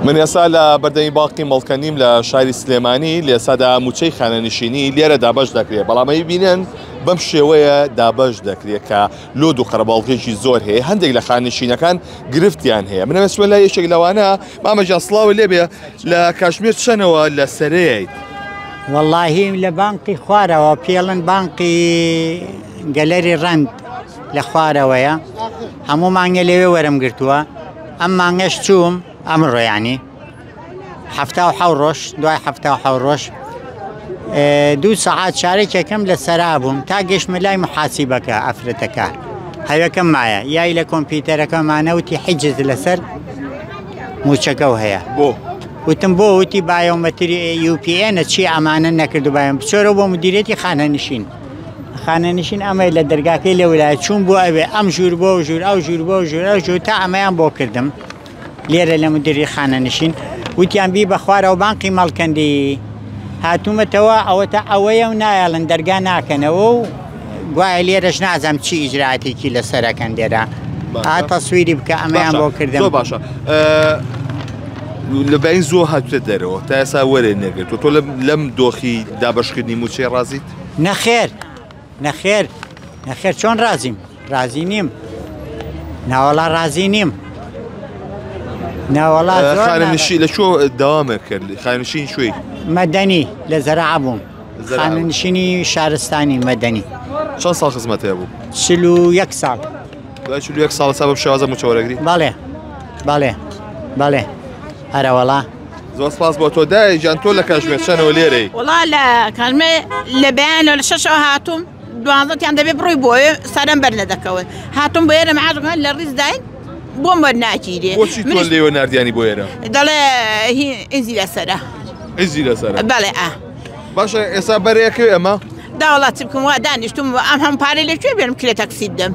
من ئێستا لە بەردەمی باقی مەڵکەنیم لە شاری سلێمانی لە ئێستادا موچەی خانەنشینی لێرە دابەش دەکرێت، بەڵامەی بینن بەم شێوەیە دابەش دەکرێت کە لۆد و قەرەباڵغێکی زۆر هەیە، هەندێک لە خانشینەکان گرفتیان هەیە. منە مەسوول لە یەکێک لەوانە مامەجان سڵاوە لێبێ لە کاشمیر چەنەوە لە سەرەیەیت؟ واللهی لە بانقی خوارەوە پێڵن بانقی گەلەری ڕەند لە خوارەوەیە، هەموو مانگە لەوێ وەرم گرتووە. ئەم مانگەش چووم ئەمڕۆ ینی 77 ڕۆژ دوای 77 ڕۆژ 2 سەعات شارێکێکم لە سەرا بووم تا گەشتمە لای محاسیبەکە ئەفرەتەکە هەوەکەم مایە یای لە کۆمپیوتەرەکەمانەوتی حیجز لەسەر موچەکە و هەیە وتم بۆ وتی بایۆمەتری UPN چی ئەمانە نەکردو بایم بچۆرە بۆ مدیرێتی خانەنشین ئەمە لە دەرگاکەی لە ویلایەت چوون بۆ ئەوێ ئەم ژوور بۆ ژوور ئەو ژوور بۆ ژوور ئەو ژوور تا ئەمەیان بۆ کردم لێرە لە مدیری خانەنشین وتیان بی بەخوارەوە بانقی مەڵکەندی هاتوومەتەوە ئەوە تا ئەوەیە و نایڵن دەرگا ناکەنەوە و گوایە لێرەش نازەم چی ئیجراتێکی لەسەرەکەن لێرە ها تەسویری بکە ئەمەیان بۆ کردم. زۆر باشە لەبین زۆر هاتوتە دەرەوە تا ئێستا وەرێ نەگرێت تۆ لەم دۆخی دابەشکردنی موچەی ڕازیت؟ نەخێر چۆن ڕازی نیم ناوەڵا ڕازی نیم ناوەڵا خانەنشین لە چۆ داوامە کرد خانەنشین شوێی؟ مەدەنی لە زەرەعە بووم خانەنشینی شارستانی مەدەنی. چەند ساڵ خزمەت هەیە بوو؟ 41 ساڵ. دوای 41 ساڵ سا بەم شێوازە موچە وەرەگری؟ بەڵێ هەرەوەڵا. زۆر سپاس بۆ تۆ دای گیان تۆ لە کاشمێر چەنەوە لێرەی؟ وڵا لە کاشمێر لە بەیانەوە لە 6 هاتووم 12 دەبێ بڕۆی بۆیە سەرم بەرنەدەکەوت هاتووم بۆ ئێرە مەعاجەکان لە ڕیز داین بۆم وەرناگیرێ. بۆچی تۆ لێوە ناردیانی بۆ ئێرە؟ دەڵێ ئیزی لەسەرە. ئیزی لەسەرە؟ بەڵێ باشە ئێستا بەرەیەکەوێ ئەمە؟ دا وڵات چ بکەم وا دانیشتم ئەم هەم پارەی لەکوێ بێنم کرێ تەکسی بدەم.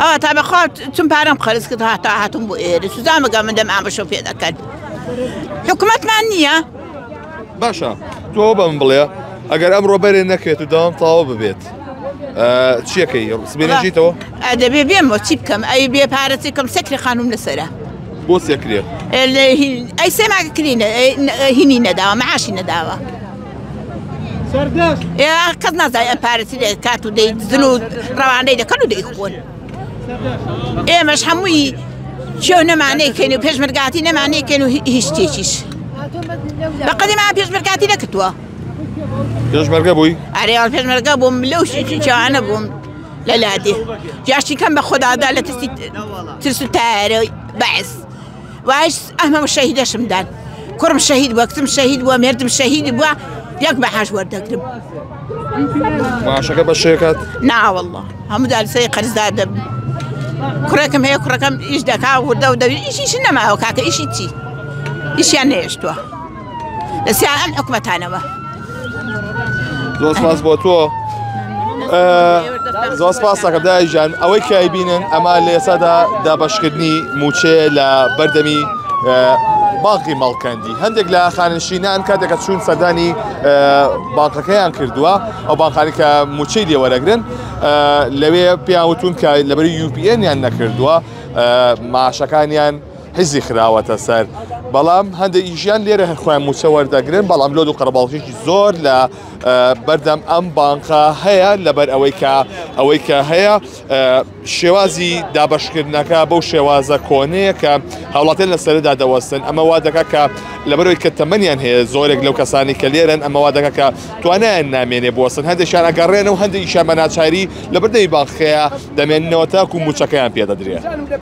ئەوە تا بەخوا چون پارەم خەرج کرد هاتا هاتووم بۆ ئێرە سوزانمەگە من دەم ئامەشە پێ دەکەن. حکوومەتمان نییە؟ باشە تۆ بە من بڵێ ئەگەر ئەمڕۆ بەرێ نەکرێت و داوام تاوا ببێت چیەکەی سبێنەژیتەوە؟ دەبێ بێمەوە چی بکەم ئەی بێ پارەتی کەم سەکری خانوم لەسەرە. بۆ سێکرێ؟ ئەی سێماگە کرینە هینی نەداوە مەعاشی نەداوە. کەس نازای ئەم پارەتی لێ کات و دەیدزن و ڕەوانەی دەکەن و دەیخۆن. ئێمەش هەمووی چێو نەمانەیەکەین و پێشمەرگاتی نەمانەیەکەین و هیچ شتێکیش بەقەدیمان پێشمەرگاتی نەکردووە. پێشمەرگە بووی؟ ئەرێوە پێشمەرگە بووم لەو شتێکی چاوانە بووم لە لادێ جاشتی کەم بە خۆدادا لە ترس و تارە بەعس وایش ئەمە شەهیدەشم دان کوڕم شەهید بووە کچم شەهید بووە مێردم شەهیدی بووە یەک بەحاش وەردەگرم. ماشەکە بە شێکات؟ ناوەڵڵا هەموو دارسەی قەرزدار دەبم. کوڕێکم هەیە کوڕەکەم ئیش دەکا وردە و دەوی ئیشیش نەماوە کاکە ئیشی چی؟ ئیشیان نەهێشتووە لە سیان ئەم حکومەتانەوە. زۆر سپاس بۆ تۆ زۆر سپاس دەکەم دای گیان ئەوەی کای بینن ئەمە لە ئێستادا دابەشکردنی موچێ لە بەردەمی باقی مەڵکەندی هەندێک لە خانشینان کاتێکە چوون سەردانی باقەکەیان کردووە ئەو باقانی کە موچەی لێوەرەگرن لەوێ پیاوتون کە لەبەری UPN یان نەکردووە ماشەکانیان حیزی خراوەتە سەر بەڵام هەندێک ئیژیان لێرە خۆیان موچە وەردەگرن بەڵام لۆد و قەرەباڵغێکی زۆر لە بەردەم ئەم بانقە هەیە لەبەر ئەوەی کە هەیە شێوازی دابەشکردنەکە بەو شێوازە کۆنەیە کە هاوڵاتیان لەسەردا دەوەستن ئەمە وا دەکات کە لەبەرەوەی کە تەمەنیان هەیە زۆرێک لەو کەسانی کە لێرن ئەمە وا دەکات کە توانایان نامێنێ بوەستن هەندێکیان ئەگەڕێنە و هەندێکیشیان بە ناچاری لە بەردەمی بانقەیە دەمێننەوە تاکو موچەکەیان پێدەدرێت.